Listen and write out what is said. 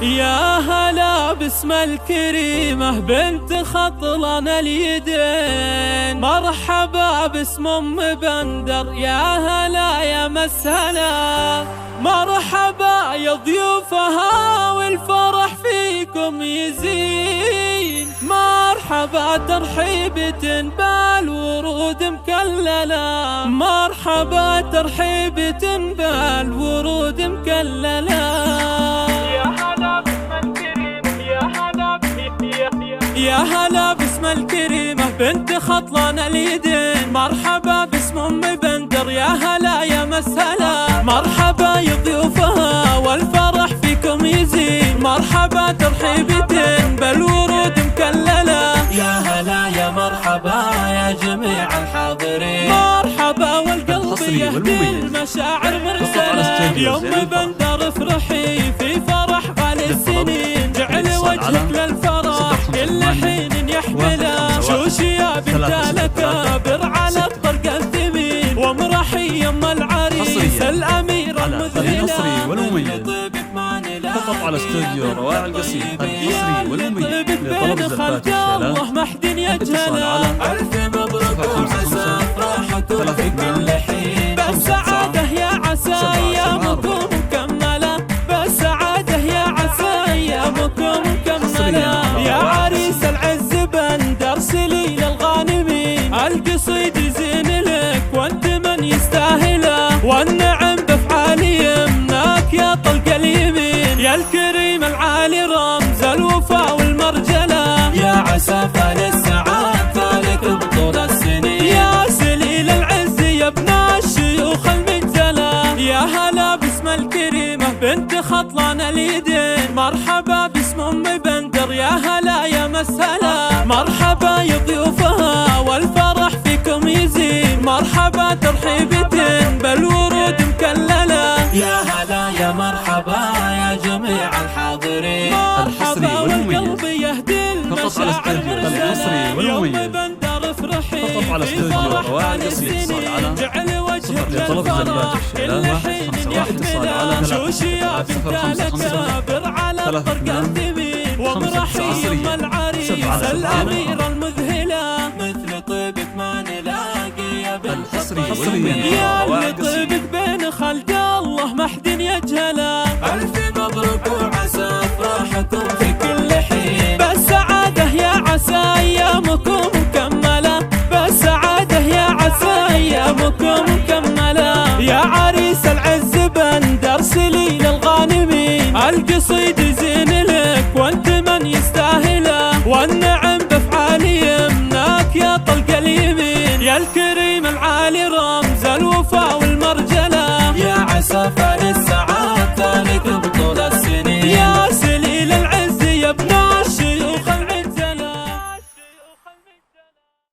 يا هلا باسم الكريمة بنت خطلان اليدين، مرحبا باسم ام بندر، يا هلا يا مسهلا، مرحبا يا ضيوفها والفرح فيكم يزين، مرحبا ترحيبة بالورود مكللة، مرحبا ترحيبة بالورود مكللة. يا هلا باسم الكريمة بنت خطلان اليدين، مرحبا باسم ام بندر، يا هلا يا مسهلا، مرحبا يا ضيوفها والفرح فيكم يزين، مرحبا ترحيبة بالورود مكللة. يا هلا يا مرحبا يا جميع الحاضرين، مرحبا والقلب يهدي المشاعر مرسلة، يا ام بندر افرحي في فرح غالي السنين، جعل وجهك للفرح كل حين يحمله، شوشي يا بنت الأكابر على الطرق الثمين، وامرحي يم العريس الأمير المذهلة، فقط على استوديو رواع القصيم الحصري والمميز لطلب زفات الله محد يجهله. ألف مبروك وعسى أفراحكم في كل حين، بالسعادة يا عسى أيامكم مكملة، بالسعادة يا عسى أيامكم مكملة، يا عريس العز بندر سلي للغانمين، القصيد يزين لك وانت من يستاهله، والنعم بافعال يمناك يا طلق اليمين، يا الكريم العالي رمز الوفا والمرجله، يا عسى فال السعاد فالك بطول السنين، يا سليل العز يا ابن الشيوخ المجزله، يا هلا باسم الكريمه بنت خطلان اليدين، مرحبا باسم ام بندر، يا هلا يا مسهلا، مرحبا يا ضيوفها والفرح فيكم يزين، مرحبا ترحيبة بالورود مكللة. يا هلا يا مرحبا يا جميع الحاضرين، مرحبا والقلب يهدي المشاعر مرسلة، يا ام بندر افرحي في فرح غالي السنين، جعل وجهك للفرح كل حين يحمله، شوشي يا بنت الأكابر على الطرق الثمين، وامرحي يم العريس الأمير المذهلة، مثل طيبك ما نلاقي يا بنت الطيبين، يا اللي طيبك بين خلق الله محد يجهله. ألف مبروك وعسى أفراحكم في كل حين، بالسعادة يا عسى أيامكم مكملة، بالسعادة يا عسى أيامكم مكملة، يا عريس العز بندر سلي للغانمين، القصيد يزين لك وانت من يستاهله، والنعم بافعال يمناك يا طلق اليمين، يا الكريم